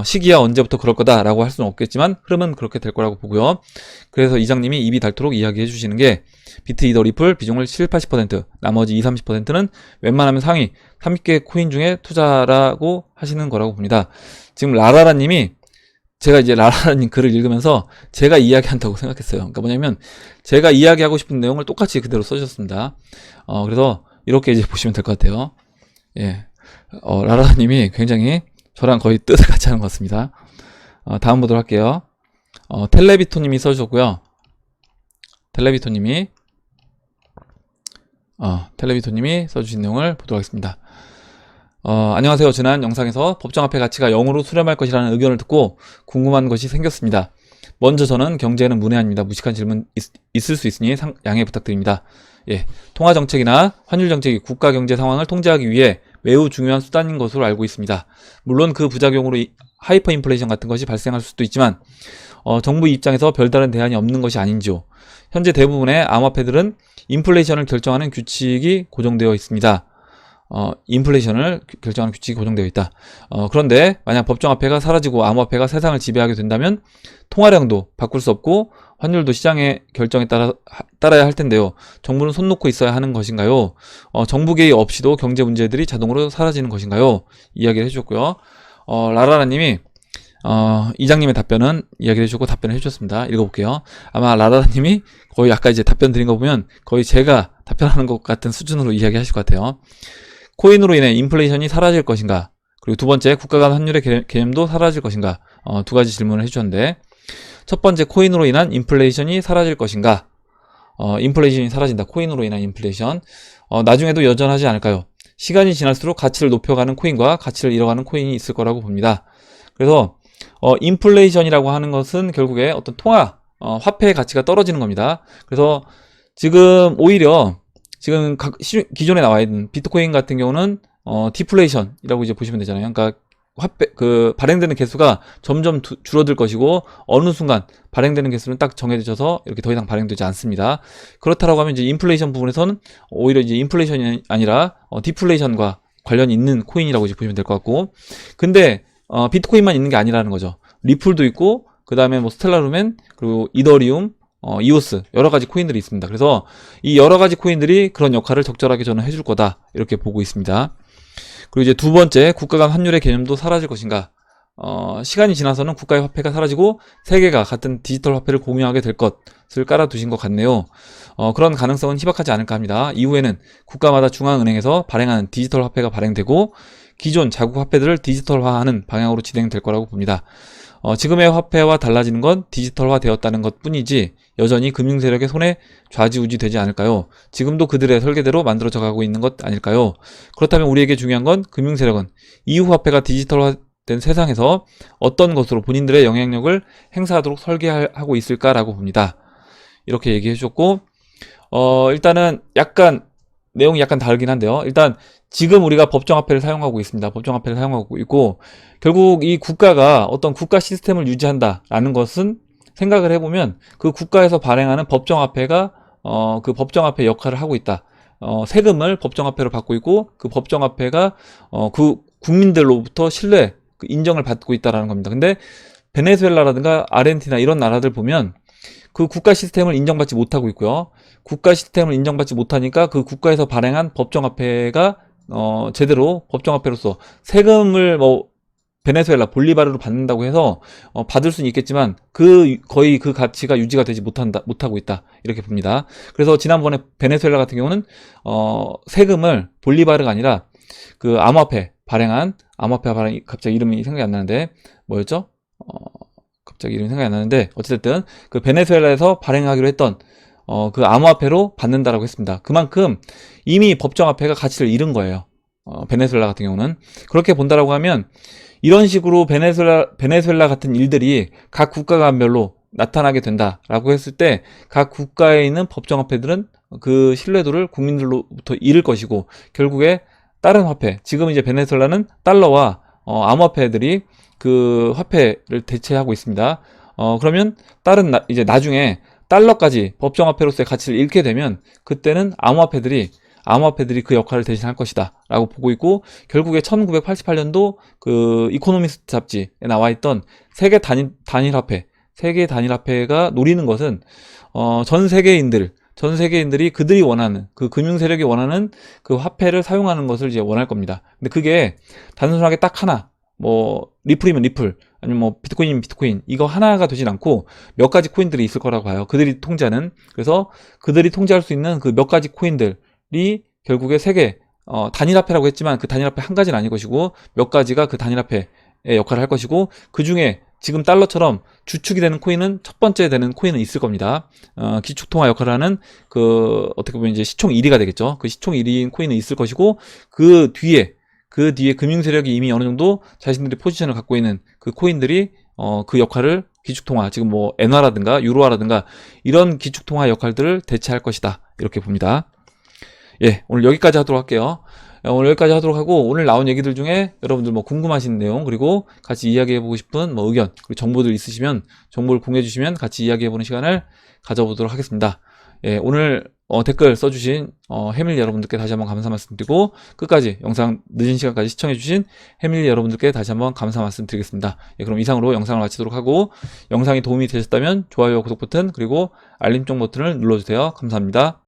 Speaker 1: 시기야 언제부터 그럴 거다라고 할 수는 없겠지만 흐름은 그렇게 될 거라고 보고요. 그래서 이장님이 입이 닳도록 이야기해 주시는 게 비트, 이더, 리플 비중을 70-80%, 나머지 20-30%는 웬만하면 상위 30개 코인 중에 투자라고 하시는 거라고 봅니다. 지금 라라라님이, 제가 이제 라라라님 글을 읽으면서 제가 이야기한다고 생각했어요. 그러니까 뭐냐면 제가 이야기하고 싶은 내용을 똑같이 그대로 써주셨습니다. 그래서 이렇게 이제 보시면 될 것 같아요. 예, 라라라님이 굉장히 저랑 거의 뜻을 같이 하는 것 같습니다. 다음 보도록 할게요. 텔레비토님이 써주셨고요. 텔레비토님이 써주신 내용을 보도록 하겠습니다. 안녕하세요. 지난 영상에서 법정화폐 가치가 0으로 수렴할 것이라는 의견을 듣고 궁금한 것이 생겼습니다. 먼저 저는 경제에는 문외한입니다. 무식한 질문 있을 수 있으니 양해 부탁드립니다. 예, 통화정책이나 환율정책이 국가 경제 상황을 통제하기 위해 매우 중요한 수단인 것으로 알고 있습니다. 물론 그 부작용으로 하이퍼 인플레이션 같은 것이 발생할 수도 있지만 정부 입장에서 별다른 대안이 없는 것이 아닌지요. 현재 대부분의 암호화폐들은 인플레이션을 결정하는 규칙이 고정되어 있습니다. 인플레이션을 결정하는 규칙이 고정되어 있다. 그런데 만약 법정화폐가 사라지고 암호화폐가 세상을 지배하게 된다면 통화량도 바꿀 수 없고 환율도 시장의 결정에 따라야 할 텐데요. 정부는 손 놓고 있어야 하는 것인가요? 정부 개입 없이도 경제 문제들이 자동으로 사라지는 것인가요? 이야기를 해주셨고요. 라라라님이 이장님의 답변은 이야기를 해주고 답변을 해주셨습니다. 읽어볼게요. 아마 라라라님이 거의 아까 이제 답변 드린 거 보면 거의 제가 답변하는 것 같은 수준으로 이야기하실 것 같아요. 코인으로 인해 인플레이션이 사라질 것인가? 그리고 두 번째, 국가 간 환율의 개념도 사라질 것인가? 두 가지 질문을 해주셨는데, 첫 번째, 코인으로 인한 인플레이션이 사라질 것인가? 인플레이션이 사라진다. 코인으로 인한 인플레이션. 나중에도 여전하지 않을까요? 시간이 지날수록 가치를 높여가는 코인과 가치를 잃어가는 코인이 있을 거라고 봅니다. 그래서 인플레이션이라고 하는 것은 결국에 어떤 화폐의 가치가 떨어지는 겁니다. 그래서 지금 오히려 지금 기존에 나와 있는 비트코인 같은 경우는 디플레이션이라고 이제 보시면 되잖아요. 그러니까 발행되는 개수가 점점 줄어들 것이고 어느 순간 발행되는 개수는 딱 정해져서 이렇게 더 이상 발행되지 않습니다. 그렇다라고 하면 이제 인플레이션 부분에서는 오히려 이제 인플레이션이 아니라 디플레이션과 관련이 있는 코인이라고 이제 보시면 될 것 같고, 근데 비트코인만 있는 게 아니라는 거죠. 리플도 있고 그 다음에 뭐 스텔라루멘, 그리고 이더리움, 이오스, 여러 가지 코인들이 있습니다. 그래서 이 여러 가지 코인들이 그런 역할을 적절하게 저는 해줄 거다, 이렇게 보고 있습니다. 그리고 이제 두 번째, 국가 간 환율의 개념도 사라질 것인가? 시간이 지나서는 국가의 화폐가 사라지고 세계가 같은 디지털 화폐를 공유하게 될 것을 깔아두신 것 같네요. 그런 가능성은 희박하지 않을까 합니다. 이후에는 국가마다 중앙은행에서 발행하는 디지털 화폐가 발행되고 기존 자국 화폐들을 디지털화하는 방향으로 진행될 거라고 봅니다. 지금의 화폐와 달라지는 건 디지털화 되었다는 것 뿐이지 여전히 금융세력의 손에 좌지우지 되지 않을까요? 지금도 그들의 설계대로 만들어져 가고 있는 것 아닐까요? 그렇다면 우리에게 중요한 건 금융세력은 이후 화폐가 디지털화된 세상에서 어떤 것으로 본인들의 영향력을 행사하도록 설계하고 있을까라고 봅니다. 이렇게 얘기해 주셨고, 일단은 내용이 약간 다르긴 한데요. 일단 지금 우리가 법정화폐를 사용하고 있습니다. 법정화폐를 사용하고 있고, 결국 이 국가가 어떤 국가 시스템을 유지한다라는 것은 생각을 해보면 그 국가에서 발행하는 법정화폐가 그 법정화폐 역할을 하고 있다. 세금을 법정화폐로 받고 있고 그 법정화폐가 그 국민들로부터 신뢰, 인정을 받고 있다라는 겁니다. 근데 베네수엘라라든가 아르헨티나 이런 나라들 보면 그 국가 시스템을 인정받지 못하고 있고요. 국가 시스템을 인정받지 못하니까 그 국가에서 발행한 법정화폐가 제대로 법정화폐로서 세금을 베네수엘라 볼리바르로 받는다고 해서 받을 수는 있겠지만 거의 그 가치가 유지가 되지 못하고 있다, 이렇게 봅니다. 그래서 지난번에 베네수엘라 같은 경우는 세금을 볼리바르가 아니라 그 암호화폐 발행, 갑자기 이름이 생각이 안 나는데 뭐였죠? 갑자기 이름이 생각이 안 나는데 어쨌든 그 베네수엘라에서 발행하기로 했던 그 암호화폐로 받는다라고 했습니다. 그만큼 이미 법정화폐가 가치를 잃은 거예요. 베네수엘라 같은 경우는. 그렇게 본다라고 하면 이런 식으로 베네수엘라 같은 일들이 각 국가간별로 나타나게 된다라고 했을 때 각 국가에 있는 법정화폐들은 그 신뢰도를 국민들로부터 잃을 것이고, 결국에 다른 화폐, 지금 이제 베네수엘라는 달러와 암호화폐들이 그 화폐를 대체하고 있습니다. 그러면 이제 나중에 달러까지 법정화폐로서의 가치를 잃게 되면 그때는 암호화폐들이 그 역할을 대신할 것이다 라고 보고 있고, 결국에 1988년도 그 이코노미스트 잡지에 나와 있던 세계 단일화폐가 노리는 것은 전 세계인들이 그들이 원하는, 그 금융 세력이 원하는 그 화폐를 사용하는 것을 이제 원할 겁니다. 근데 그게 단순하게 딱 하나, 리플이면 리플, 아니면 비트코인이면 비트코인, 이거 하나가 되진 않고 몇 가지 코인들이 있을 거라고 봐요. 그들이 통제하는. 그래서 그들이 통제할 수 있는 그 몇 가지 코인들이 결국에 세계 단일화폐라고 했지만 그 단일화폐 한 가지는 아닐 것이고 몇 가지가 그 단일화폐의 역할을 할 것이고, 그 중에 지금 달러처럼 주축이 되는 코인은, 첫 번째 되는 코인은 있을 겁니다. 기축통화 역할을 하는 어떻게 보면 이제 시총 1위가 되겠죠. 그 시총 1위인 코인은 있을 것이고, 그 뒤에 금융 세력이 이미 어느 정도 자신들의 포지션을 갖고 있는 그 코인들이 그 역할을, 기축통화, 지금 엔화라든가 유로화라든가 이런 기축통화 역할들을 대체할 것이다, 이렇게 봅니다. 예, 오늘 여기까지 하도록 할게요. 오늘 여기까지 하도록 하고, 오늘 나온 얘기들 중에 여러분들 궁금하신 내용, 그리고 같이 이야기해보고 싶은 의견, 그리고 정보들 있으시면 정보를 공유해 주시면 같이 이야기해보는 시간을 가져보도록 하겠습니다. 예, 오늘 댓글 써주신 해밀리 여러분들께 다시 한번 감사 말씀드리고 끝까지 영상 늦은 시간까지 시청해주신 해밀리 여러분들께 다시 한번 감사 말씀드리겠습니다. 예, 그럼 이상으로 영상을 마치도록 하고 영상이 도움이 되셨다면 좋아요, 구독 버튼 그리고 알림종 버튼을 눌러주세요. 감사합니다.